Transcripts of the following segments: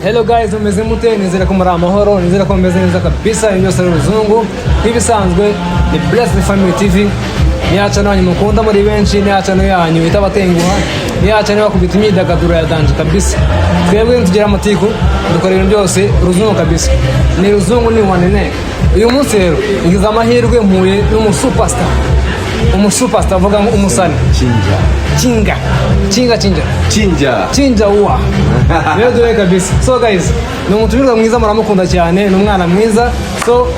Hello guys, umeze mute? Nizera ko muri amahoro, nizera ko meze neza kabisa. Ibyo sari ruzungu nk'ibisanzwe ni Blessed Family TV. Niacha nanyu mukunda muri benshi, niacha no yanyu itabatenguha, niacha ni bakubita imyidagaduro ya danje kabisa. Twebwe tugira amatiku dukora ibintu byose ruzungu kabisa. Ni ruzungu ni wanene. Uyu munsi rero ngize amahirwe mpuye n'umusuperstar. Umusuperstar avuga ngo umusani Chinja uwa rero dore kabisa. So guys, ni umutumirwa mwiza muramukunda cyane, ni umwana mwiza. So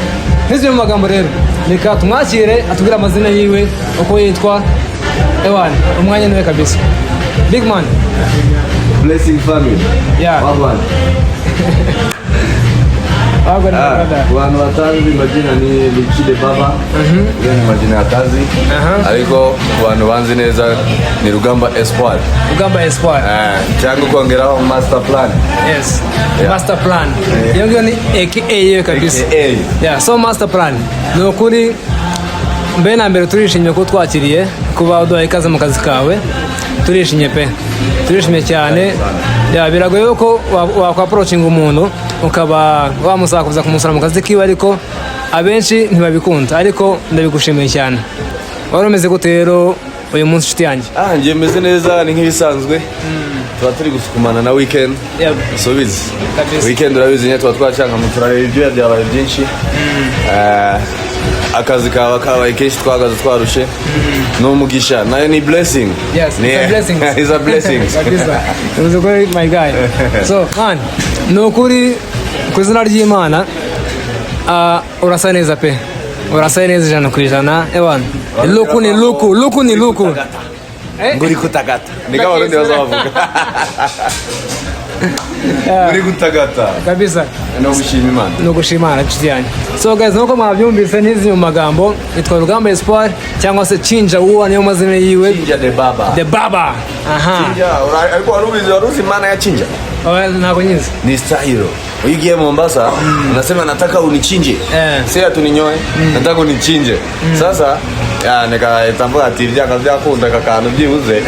nizwe mu magambo rero reka tumwakire atubwira amazina yiwe uko yitwa. Ewan umwanya niwe kabisa. Big man. Blessing Family. Yeah. Wagwan. Wanu watanzi majina ni Lichide Baba. Iyo ni majina ya kazi. Ariko wanu banzi neza ni Rugamba Espoir. Rugamba Espoir. Changu kuongeraho Master Plan. Yes. Yeah. Master Plan. Iyo ngiyo ni AKA yewe kabisa. AKA. Yeah, so Master Plan. Ni ukuri mbe na mbere turishimye ko twakiriye kuba uduhaye ikaze mu kazi kawe. Turishimye pe. Turishimye cyane. Ya biragoye ko wakwaproachinga umuntu ukaba wamusakuza kumusara mu kazi kiwe, ariko abenshi ntibabikunda, ariko ndabigushimiye cyane. Warumeze gute rero uyu munsi nshuti yanjye? Ngiye meze neza, ni nk'ibisanzwe. Tuba turi gusukumana na weekend. Yep. So bizi. Kabisa. Weekend urabizi nyine tuba twacanga mu turare ibyo byabaye byinshi. Akazi kabaye kenshi twagaze twarushe. No mugisha nayo ni blessing. Yes, it's a blessing. It's a blessing. Kabisa. It was a great my guy. So man, nukuri kuzina ry'Imana urasa neza pe. Urasa neza 100%. Ewan. Luku ni luku. Nguri kutagata. Nika warundi bazavuga. Nguri kutagata. Kabisa. No gushima Imana. No gushima nshuti yanjye. So guys, nuko mwabyumvise n'izi mu magambo, itwa Rugamba Espoir cyangwa se Chinja uwa niyo mazina yiwe. Chinja the Baba. Aha. Chinja, alikuwa waruzi maana ya Chinja? Nako nyizi. Ni style. Ukiingia Mombasa, unasema nataka unichinje. Si atuninyoe, nataka unichinje. Sasa nikaitambua ati byanga byakunda kakano byibuze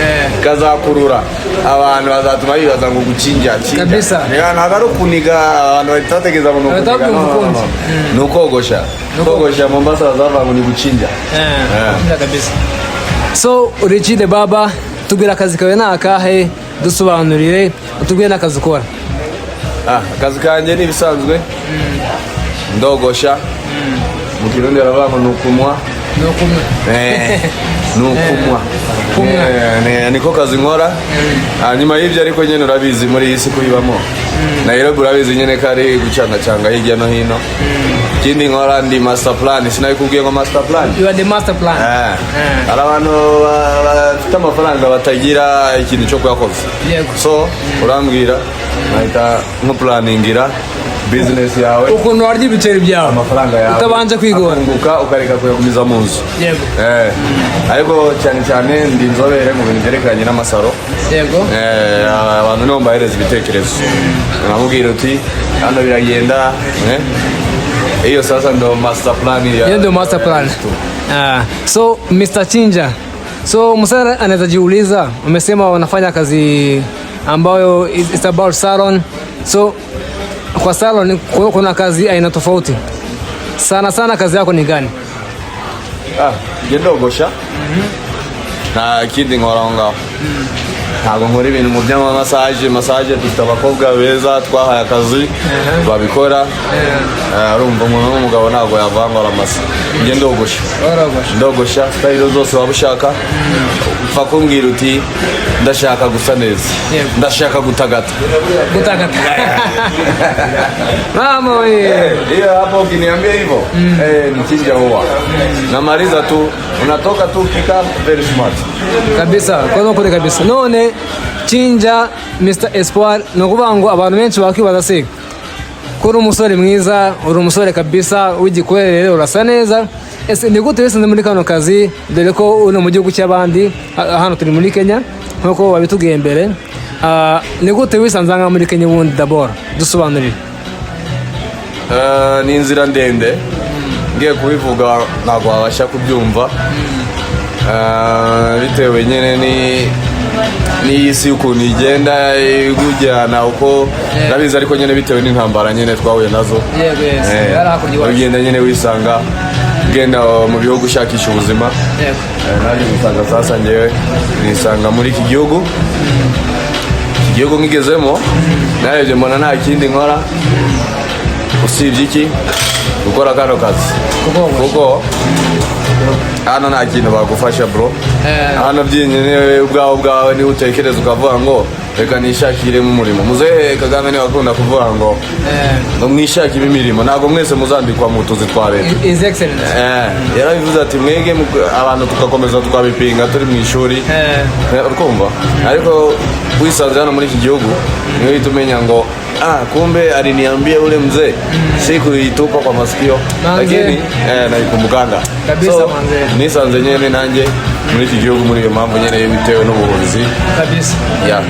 kazakurura abantu bazatuma bibaza ngo gucinja kabisa. Nagaro kuniga abantu batategeza mu nukogosha Mombasa bazava ngo ni gucinja kabisa. So Lichide Baba, tubwira akazi kawe nakahe, dusobanurire, utubwire nakazi ukora. Akazi kanje ni bisanzwe ndogosha mu Kirundi aravuga nukumwa niko kazi nkora. Hanyuma y'ibyo ariko nyene urabizi muri iyi si kuyibamo Nairobi, urabizi nyene kari gucanga hirya no hino. Ikindi nkora ndi Master Plan. Sinabikubwiye ngo Master Plan? You are the Master Plan. Abantu bafite amafaranga batagira ikintu cyo kuyakoza. So urambwira nahita nko planingira business yawe, ukuntu warya ibiceri byawe, amafaranga yawe utabanje kwigora, ukareka kuyagumiza mu nzu. Yego. Ariko cyane ndi inzobere mu bintu byerekeranye n'amasaro. Yego. Abantu nibo mbahereza ibitekerezo. Namubwira uti hano biragenda. Hiyo sasa ndo Master Plan ya. Hiyo ndo Master Plan. So Mr. Chinja, so msana anaweza jiuliza, umesema unafanya kazi ambayo it's about salon. So kwa salon kuna kazi aina tofauti. Sana kazi yako ni gani? Ndogosha. Na kindi nkora ntabwo nkora ibintu mu by'ama massage dufite abakobwa beza twahaye akazi babikora. Urumva umuntu w'umugabo ntabwo yavangora amasa. Ndogosha style zose waba ushaka. Upfa kumbwira uti ndashaka gusa neza, ndashaka gutagata. Mama wewe. Hiyo hapo ukiniambia hivyo ni Chinja uwa. Namaliza tu unatoka tu kika very smart. Kabisa, kwa kuri kabisa. None Chinja Mr. Espoir, nukuvuga ngo abantu benshi bakibaza se kuri umusore mwiza, uri umusore kabisa w'igikwerere, urasa neza. Ese ni gute wese muri kano kazi, dore ko uno mu gihugu cy'abandi hano turi muri Kenya nkuko wabitubwiye mbere. Ni gute wisanzanga muri Kenya wundi d'abord dusobanurire? Ni inzira ndende, ngiye kubivuga ntabwo wabasha kubyumva bitewe nyene n'isi ukuntu igenda igujyana uko nabizi ariko nyene bitewe n'intambara nyene twahuye nazo ugenda nyene wisanga genda mu bihugu ushakisha ubuzima naje gusanga sasa ngewe nisanga muri iki gihugu nkigezemo naje mbona nta kindi nkora usibye iki gukora kano kazi kuko hano nta kintu bagufasha bro hano byinyewe ubwawe ni utekereza ukavuga ngo reka nishakiremo umurimo muzehe Kagame ni wakunda kuvuga ngo mwishakire imirimo ntabwo mwese muzandikwa mu tuzi twa leta is excellent yarabivuze ati mwege abantu tugakomeza twabipinga turi mu ishuri urumva ariko wisanze hano muri iki gihugu niyo itumenya ngo kumbe aliniambia ule mzee siku itupa kwa masikio lakini naikumbukanga kabisa so, manze nisanze nyene nanjye muri iki gihugu muri iyo mpamvu nyene bitewe n'ubuhunzi kabisa yeah.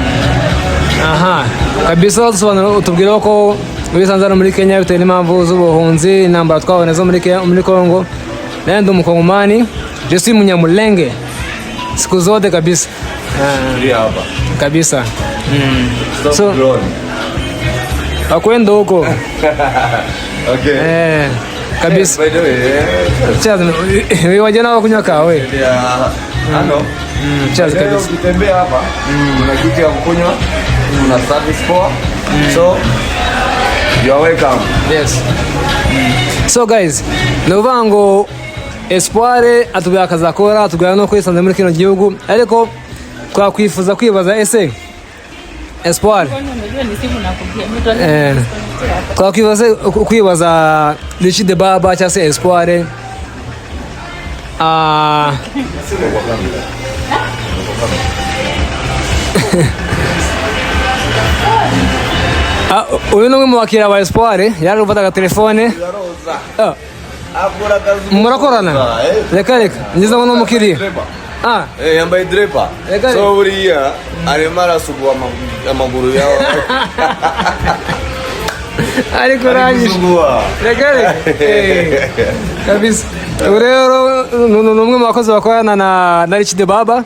kabisa dusobanura utubwira ko wisanze hano muri Kenya bitewe n'impamvu z'ubuhunzi intambara twabone zo muri Kongo nandi umukongomani je suis munyamulenge siku zote kabisa kabisa so akwenda huko okay kabisa by the way chaza wewe waje nao kunywa kawe ano chaza kabisa ukitembea hapa kuna kitu ya kunywa kuna service poa so you are welcome yes so guys novango Espoir atubya akazakora atubya no kwisanze muri kino gihugu ariko twakwifuza kwibaza ese Espoir kwibaza Richie de Baba cyangwa se Espoir uyu ni umwe mu bakiriya ba Espoir yaje gufata telefone murakorana reka ngize ngo n'umukiriya yambaye drepa so buriya arimo arasugua amaguru yawe ariko urangije reka kabisa rero ni umwe mu bakozi bakorana na Richie de Baba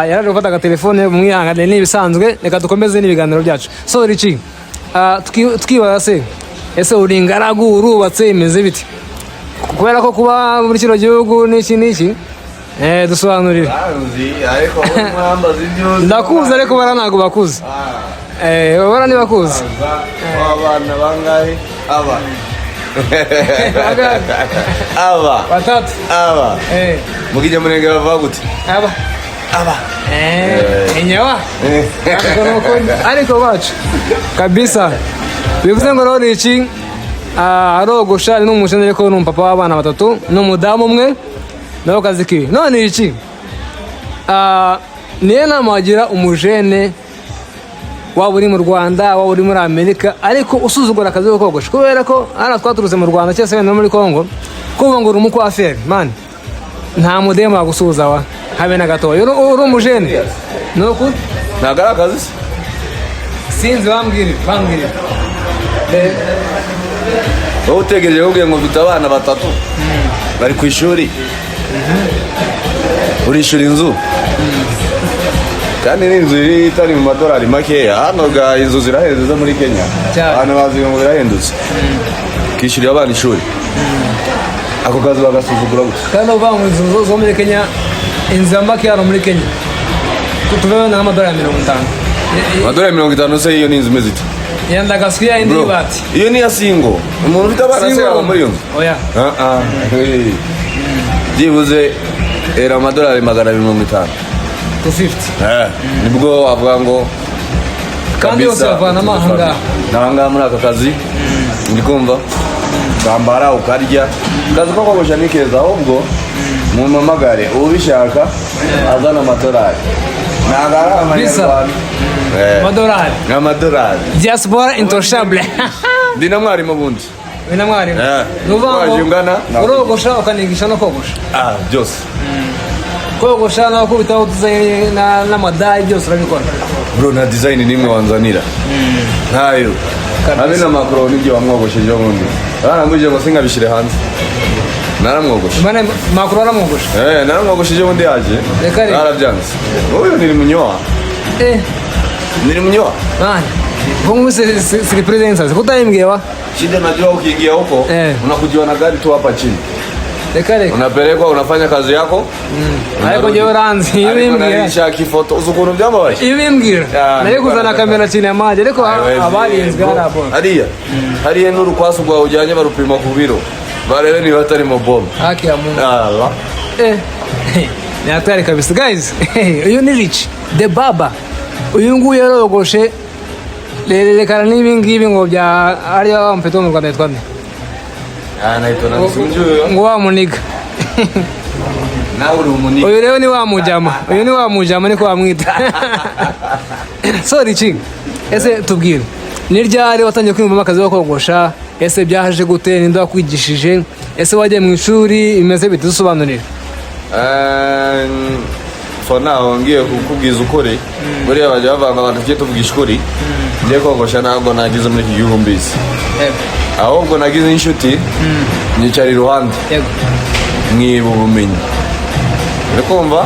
yaraje gufata telefone mwihangane n'ibisanzwe reka dukomeze n'ibiganiro byacu so Richie twibaza se ese uri ingaragu urubatse imeze bite kubera ko kuba muri kino gihugu n'iki dusobanurire ndakuzi ariko bara ntabwo bakuzi bara ntibakuzi abana bangahe batatu mugijya murenge bavuga gute enyewa ariko bacu kabisa bivuze ngo rero iki arogosha ni n'umushinga ariko ni umupapa w'abana batatu n'umudamu umwe nawe kazi kiwe none iki niyo nama wagira umujene waba uri mu Rwanda waba uri muri Amerika ariko usuzugura akazi ko kogosha kubera ko hano twaturutse mu Rwanda cyangwa se no muri Kongo kuvuga ngo uri umukwaferi man nta mudema wagusuhuza wa habe na gato uri umujene nuko ntabwo ari akazi sinzi bambwire wowe utegereje ubwiye ngo mfite abana batatu bari ku ishuri urishura inzu kandi n'inzu itari mu madolari makeya hano ga inzu zirahenze zo muri Kenya abantu bazi ngo birahendutse kishyurira abana ishuri ako kazi bagasuzugura gusa kandi uvuga ngo inzu zo muri Kenya inzu y'amake hano muri Kenya tutuveho n'amadolari 50 amadolari 50 se iyo ni inzu imeze ite yenda gasuya indi bati iyo ni ya single umuntu ufite abana se aba muri iyo nzu oya byibuze era amadolari 250 250 nibwo avuga ngo kandi yose avana amahanga nanga muri aka kazi ndikumva bambara ukarya kazi ko kogosha ni keza ahubwo mu mamagare ubishaka azana amadolari nagara amadolari diaspora intouchable ndina mwarimu bundi wina mwarimu nuvanga urogosha ukanigisha no kogosha byose kogosha no kubitaho tuzanye n'amadai byose urabikora bro na design nimwe wanzanira ntayo habe na macro n'ibyo wamwogosheje bundi barambuje ngo singabishire hanze naramwogoshe. Bana makuru aramwogoshe. Naramwogoshe je bundi yaje. Narabyanze. Wowe niri munyoa. Niri munyoa. Bana. Bongo si presence sasa. Kutayimbwiye wa? Shida najua ukiingia huko unakujiwa na gari tu hapa chini. Unapelekwa unafanya kazi yako. Ariko je uranzi ibimbwira. Shaki foto uzukuntu byambabaje. Ibimbwira. Naye kuzana kamera chini ya maji ariko abarinzwe harabo. Hariya n'urukwasu rwa ujyanye barupima ku biro. Barebe niba atari mu bombe. Haki ya Mungu. Allah. Ni hatari kabisa guys. Uyu ni Rich the Baba. Uyu nguyu yarogoshe lerekana n'ibingibi ngo bya ariya mpeto mu Rwanda yitwa nde? Naitwa nasimjuyo. Ngo wa muniga. Nawe uri umuniga. Uyu rero ni wa mujama. Uyu ni wa mujama niko bamwita. So Rich, ese tubwire. Ni ryari watangiye kwiyumvamo akazi ko kogosha? Ese byaje gute? Ninde wakwigishije? Ese wagiye mu ishuri imeze bite? Dusobanurire. For now ngiye kukubwiza ukuri. Buriya bajya bavanga abantu tujye tuvugisha ukuri. Ngiye kogosha ntabwo nagize muri iki gihugu mbisi. Ahubwo nagize inshuti nyicara iruhande. Mwiba ubumenyi. Urikumva?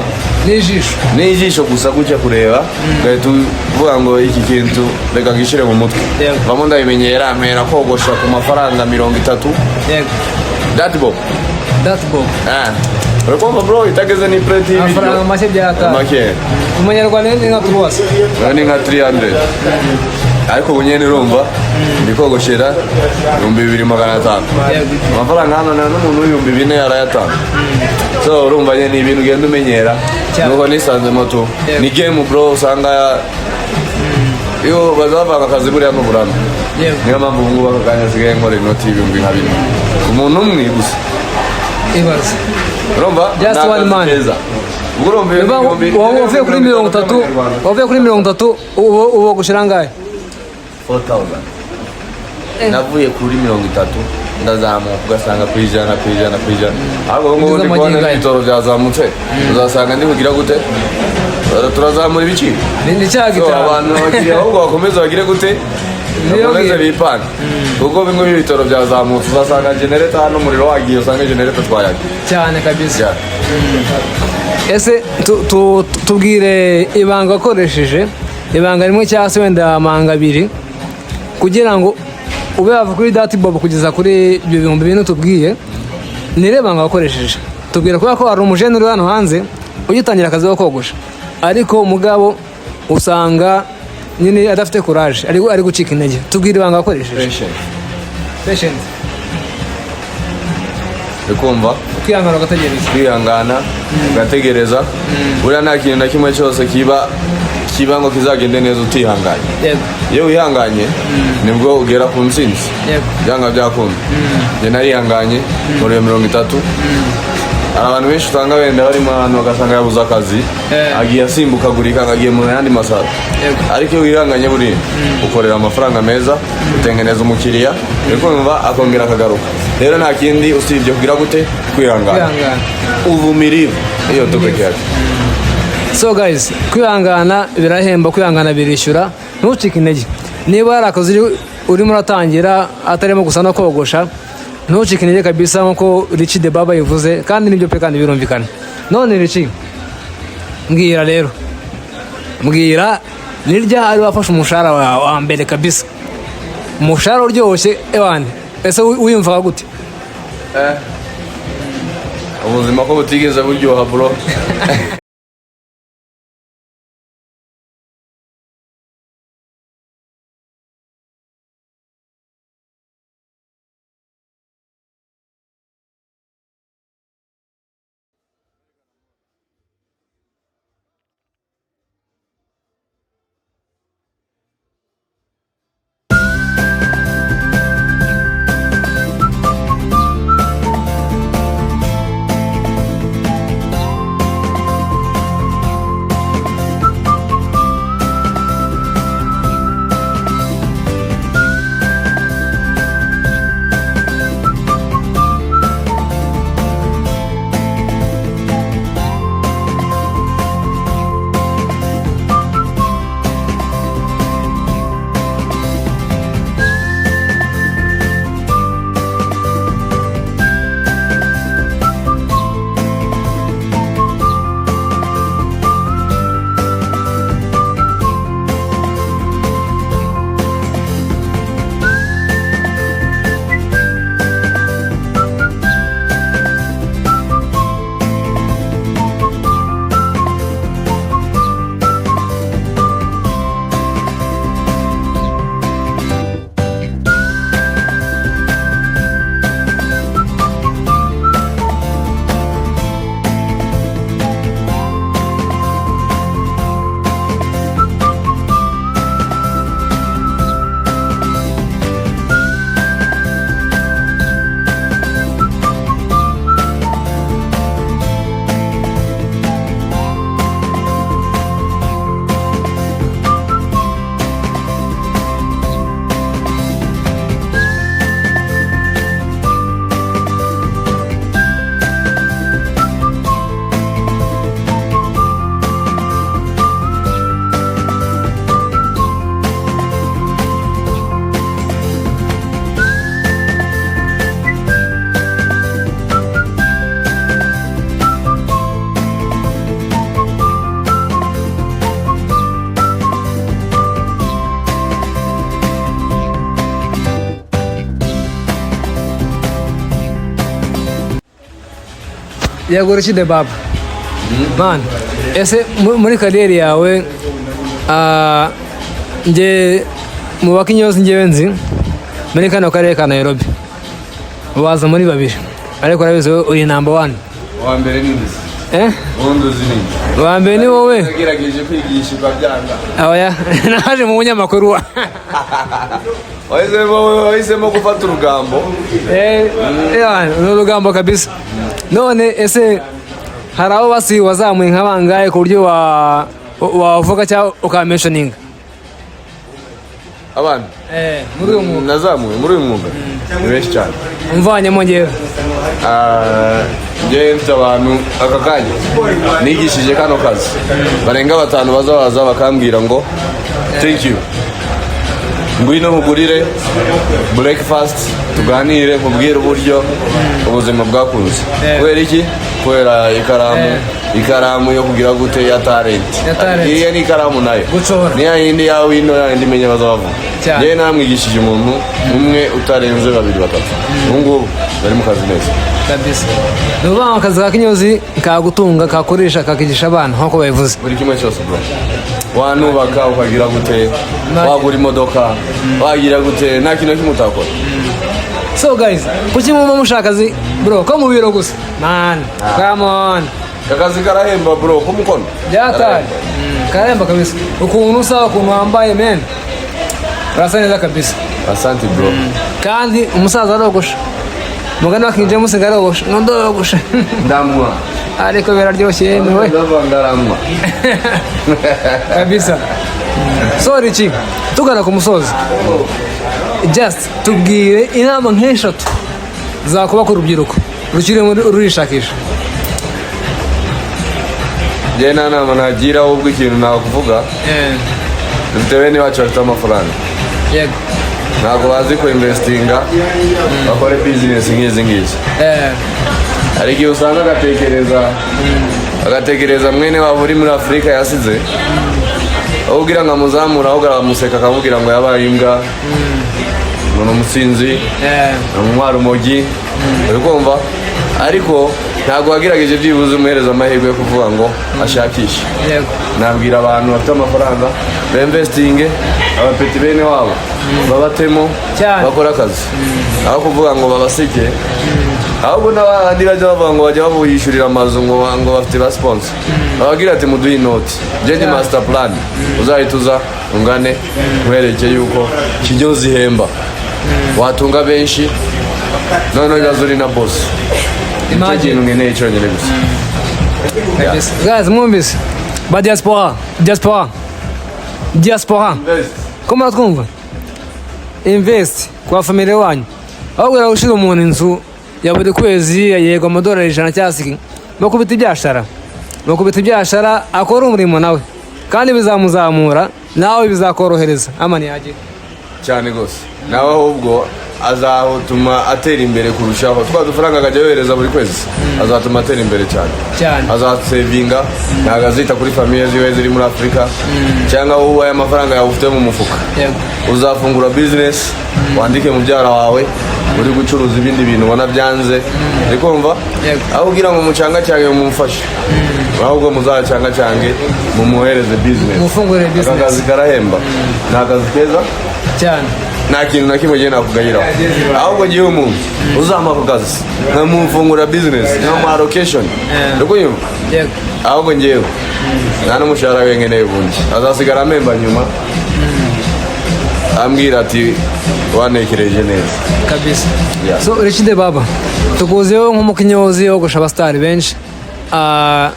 N'ijisho gusa gutya kureba gahita uvuga ngo iki kintu reka gishire mu mutwe. Bamwe ndabimenyera mpera kogosha ku mafaranga 30. Datbob. Urikumva bro itageze ni pretty video. Amafaranga make byata. Make. Umunyarwanda ni nka tuwase. Ni nka 300. Ariko bunyene urumva ndikogoshera 2500. Amafaranga hano na n'umuntu 2400 yarayatanga. So urumva ni ibintu ugenda umenyera. Nuko nisanze moto. Ni game bro usanga yo bazavanga akazi buriya n'uburambe. Niyo mpamvu ngubu bakaganya sigaye nkora inoti ibihumbi nka bine. Umuntu umwe gusa. Ibaze. Urumva? Just one man. Wavuye kuri 30. Wavuye kuri 30 uwo gushira ngahe? 4000. Navuye kuri 30 ndazamuka ugasanga kwijana. Ahubwo ngo ndi kubona ibitoro byazamutse. Uzasanga ndi kugira gute? Turazamura ibiciro. Ni cyagita. Abantu bakiriya ahubwo bakomeza bagire gute? Bakomeze bipanga. Kuko bingo ibitoro byazamutse uzasanga generator hano umuriro wagiye usanga generator twayagiye. Cyane kabisa. Ese tubwire ibanga wakoresheje. Ibanga rimwe cyangwa se wenda amanga abiri kugira ngo ube wava kuri Datbob kugeza kuri ibyo bihumbi bintu tubwiye. Nirebanga wakoresheje. Tubwire ko hari umujene uri hano hanze ugitangira akazi ko kogosha. Ariko umugabo usanga nyine adafite courage ari gucika intege. Tubwire ibanga wakoresheje. Patience. Ukumva? Kwihangana ugategereza. Kwihangana ugategereza. Buriya nta kintu na kimwe cyose kiba ngo kizagende neza utihanganye. Iyo wihanganye nibwo ugera ku ntsinzi. Byanga byakunda. Njye narihanganye muri 30. Abantu benshi usanga wenda barimo ahantu bagasanga yabuze akazi agiye asimbukagurika agiye mu yandi masaro. Ariko iyo wihanganye buri ukorera amafaranga meza utengeneza umukiriya bikumva akongera akagaruka. Rero nta kindi usibye kugira gute kwihangana. Uvumirivu iyo tubekera. So guys, kwihangana birahemba, kwihangana birishyura. Ntucike intege. Niba hari akazi urimo uratangira atarimo gusa no kogosha, ntucike intege kabisa nkuko Rich the Baba yivuze kandi nibyo pe kandi birumvikana. None Rich, mbwira rero. Mbwira ni ryari wafashe umushahara wa mbere kabisa. Umushahara uryoshye ewane. Ese uyumvaga gute? Ubuzima ko butigeze buryoha bro. yagura iki de baba man ese muri kariyeri yawe nge mu bakinyozi ngewe nzi muri kano karere ka Nairobi baza muri babiri ariko urabizi uri number 1 wa mbere ni nzi wondozi ni wa mbere ni wowe nagerageje kwigisha ukabyanga oya naje mu munyamakuru wahisemo gufata urugambo urugambo kabisa none ese hari abo basi wazamuye nk'abangaye ku buryo wavuga cyangwa ukamentioninga abana muri uyu mwuga nazamuye muri uyu mwuga ni benshi cyane umvanyemo ngewe ngewe mfite abantu aka kanya nigishije kano kazi barenga 5 bazabaza bakambwira ngo thank you ngwino mugurire breakfast tuganire mubwire uburyo ubuzima bwakunze kubera iki kubera ikaramu yo kugira gute ya talent iyo ni ikaramu nayo ni ya yindi yawe ino ya yindi menya bazavuga ngewe namwigishije umuntu umwe utarenze 2-3 ngubu bari mu kazi neza kabisa nuba akazi ka kinyozi kagutunga kakoresha kakigisha abana nko babivuze buri kimwe cyose bro wanubaka ukagira gute wagura imodoka wagira gute nta kintu kimwe utakora so guys kuki mumva mushakazi bro ko mu biro gusa man come on akazi karahemba bro ko mukono byatari karahemba kabisa ukuntu usaba ukuntu wambaye men urasa neza kabisa asante bro kandi umusaza arogosha mugani wakinje musinga arogosha ndogosha ndamwa ariko biraryoshye niwe ndaramwa kabisa sorry chi tugana ku musozi just tubwire inama nk'eshatu zakuba ku rubyiruko rukiri muri rurishakisha je nama nagira ubwo ikintu nakuvuga dufite bene bacu bafite amafaranga yego ntabwo bazi ko investinga bakore business nk'izi ngizi hari igihe usanga agatekereza mwene waba uri muri Afurika yasize aho ugira ngo amuzamura aho garamuseka akamubwira ngo yabaye imbwa umuntu umusinzi umwara umogi uri kumva ariko ntabwo wagerageje byibuze umuhereza amahirwe yo kuvuga ngo ashakishe nabwira abantu bafite amafaranga beinvestinge abapeti bene wabo babatemo bakora akazi aho kuvuga ngo babaseke ahubwo n'abandi bajya bavuga ngo bajya babuyishyurira amazu ngo bafite ba sponsor babagira ati muduhe inoti jendi master plan uzahita uza ungane nkwereke yuko kijyo zihemba watunga benshi noneho ibibazo uri na boss imagine ngeneye cyonyine gusa guys mwumvise ba diaspora koma twumva invest kwa family wanyu ahubwo rawushira umuntu inzu ya buri kwezi yego amadolari 100 cyasiki bakubita ibyashara akora umurimo nawe kandi bizamuzamura nawe bizakorohereza amani yaje cyane gose nawe ahubwo azatuma atera imbere kurushaho dufaranga akajya yohereza buri kwezi azatuma atera imbere cyane azasevinga ntabwo azita kuri famiye ziwe ziri muri Afurika cyangwa wowe aya mafaranga yawe ufite mu mufuka uzafungura business wandike mubyara wawe uri gucuruza ibindi bintu ubona byanze uri kumva aho ugira ngo mucanga cyange mumufashe ahubwo muzacanga cyange mumuhereze business mufungure business akazi karahemba ni akazi keza cyane nta kintu na kimwe genda kugayiraho ahubwo gihe umuntu uzampa ku kazi nkamufungura business nkamuha location ndikunyuma ahubwo ngewe nta n'umushahara we nkeneye ubundi azasigara amemba nyuma ambwira ati wanekereje neza kabisa so Richide baba tukuzeho nk'umukinyozi wogosha abastari benshi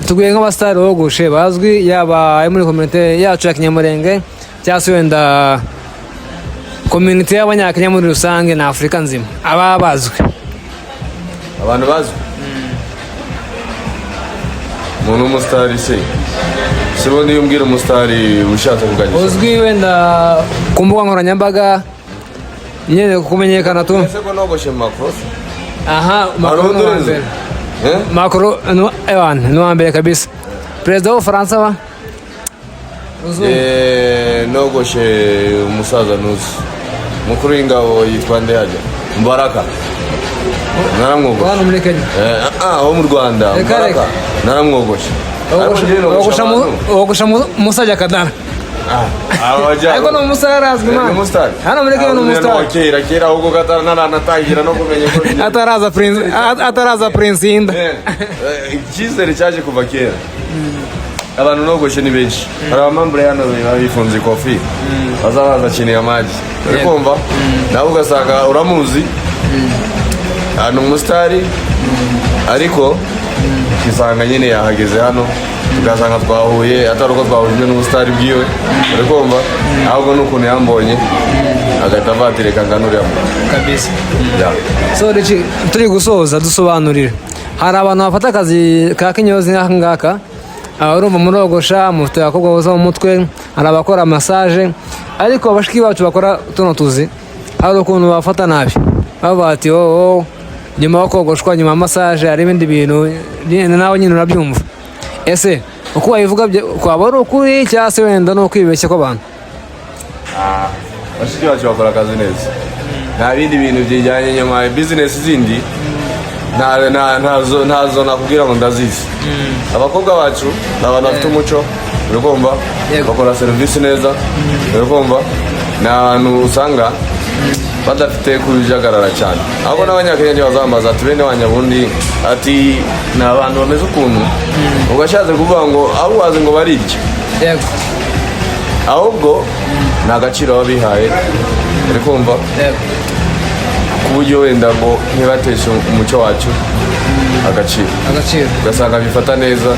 tuguye nk'abastari wogoshe bazwi yaba muri community yacu ya Kinyamurenge cyangwa se wenda community y'abanyakenya muri rusange na Afrika nzima aba bazwi abantu bazwi umuntu umusitari se sibundi yumbwira umusitari ushatse kuganyisha uzwi wenda ku mbuga nkoranyambaga nyine kumenyekana tu ese ko nogoshe Macron Macron no ambere kabisa president wa France wa nogoshe umusaza nuzi mukuru w'ingabo yitwa nde hajya Mubaraka naramwogosha hano muri Kenya wo mu Rwanda naramwogosha wogosha Musajja Kadara ariko no musara arazwi man hano muri Kenya no musara kera ahubwo Kadara naranatangira no kumenya ko ataraza Prince Inda icyizere cyaje kuva kera abantu nogoshe ni benshi hari abamambure hano bifunze ikofi bazabaza kinira amaji urikumva nawe ugasanga uramuzi hano umusitari ariko kisanga nyine yahageze hano tugasanga twahuye atari uko twahuje n'umusitari bwiwe urikumva ahubwo n'ukuntu yambonye agahita avatireka nganurira kabisa so Richi turi gusoza dusobanurire hari abantu bafata akazi ka kinyozi nk'aka ngaka urumva murogosha mufite abakobwa boza mu mutwe hari abakora massage ariko abashiki bacu bakora tuno tuzi hari ukuntu bafata nabi baba bati nyuma yo kogoshwa nyuma massage hari ibindi bintu nawe nyine urabyumva ese uko wabivuga kwaba ari ukuri cyangwa se wenda no kwibeshya kw'abantu abashiki bacu bakora akazi neza nta bindi bintu bijyanye nyuma business zindi ntazo nakubwira ngo ndazizi abakobwa bacu ni abantu bafite umuco urikumva bakora serivisi neza urikumva ni ahantu usanga badafite kubijagarara cyane ahubwo n'abanyakenya bazambaza ati bene wanyabundi ati ni abantu bameze ukuntu ugashatse kuvuga ngo abo wazi ngo barirya ahubwo ni agaciro baba bihaye urikumva ku buryo wenda ngo ntibateshe umuco wacu agaciro ugasanga bifata neza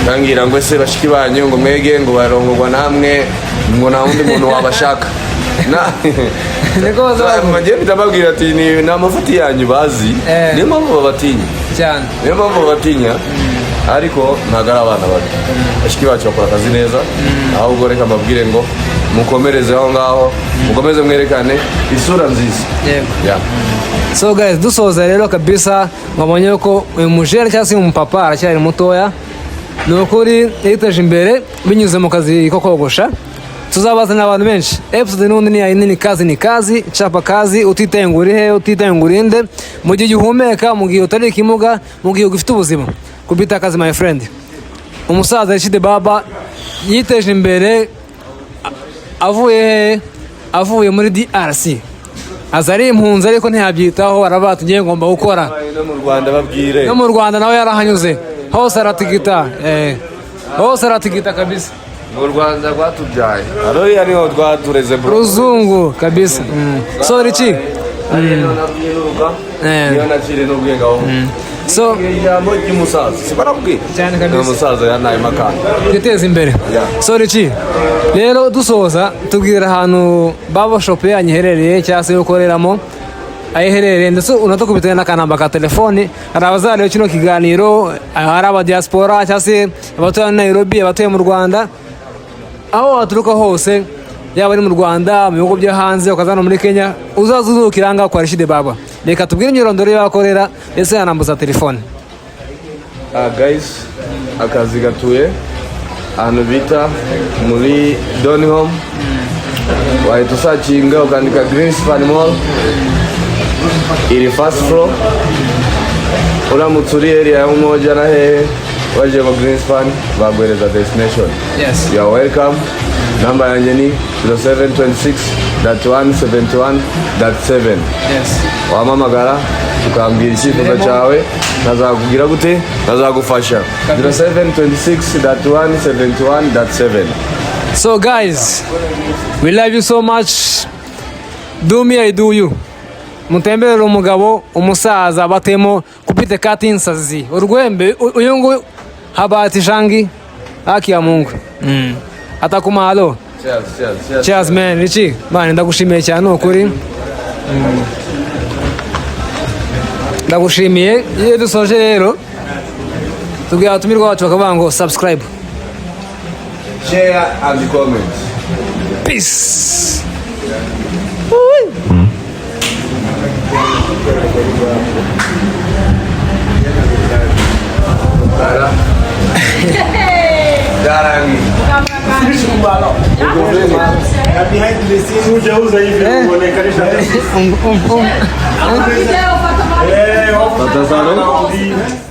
ntangira ngo ese bashiki banyu ngo mwege ngo barongorwa namwe ngo nta wundi muntu wabashaka bagiye bitababwira ati ni amafuti yanyu bazi niyo mpamvu babatinya cyane niyo mpamvu babatinya ariko ntabwo ari abana babi bashiki bacu bakora akazi neza ahubwo reka mbabwire ngo mukomereze aho ngaho mukomeze mwerekane isura nziza so guys dusoza rero kabisa mwabonye ko uyu mujene cyangwa se umupapa aracyari mutoya ni ukuri yiteje imbere binyuze mu kazi ko kogosha tuzabazana abantu benshi episode n'undi ni kazi chapa kazi utitengurihe utitengurinde mu gihe uhumeka mu gihe utari ikimuga mu gihe ugifite ubuzima kubita akazi my friend umusaza Rashid Baba yiteje imbere avuye muri DRC azari impunzi ariko ntiyabyitaho arabata ngiye ngomba gukora no mu Rwanda babwire no mu Rwanda nawe yarahanyuze hose aratigita kabisa mu Rwanda rwatubyaye ariya niho rwatureze bro ruzungu kabisa so Richi niyo nakiri n'ubwenge aho so ijambo ry'umusaza sibarabwira cyane kabisa umusaza yanaye makana yiteza imbere so Richi rero dusoza tubwira ahantu Baba Shop yanyu iherereye cyangwa se ukoreramo ayiherereye ndetse unatukubitanye n'akanamba ka telefoni hari abazareba kino kiganiro hari aba diaspora cyangwa se abatuye muri Nairobi abatuye mu Rwanda aho waturuka hose yaba ari mu Rwanda mu bihugu byo hanze ukazana muri Kenya uzazuzukira ngaho kwa Rashid Baba reka tubwire imyirondoro y'abakorera ndetse yanambuza telefone guys akazi gatuye ahantu bita muri Donholm wahita usacinga ukandika Greenspan Mall iri first floor uramutse uri area y'umoja na hehe waje mu Greenspan baguhereza destination you are welcome namba yanjye ni 0726.171.7 wamamagara tukambwira icyifuzo cyawe nazakubwira gute nazagufasha 0726.171.7 so guys we love you so much do me I do you mutemberera umugabo umusaza batemo kupite kati insazi urwembe uyu nguyu habati shangi haki ya Mungu atakumalo cheers man Richi bana ndagushimiye cyane ukuri ndagushimiye iyo dusoje rero tubwira atumirwa wacu bakavuga ngo subscribe share and comment peace Darangi. Behind the scenes, Pata Salo.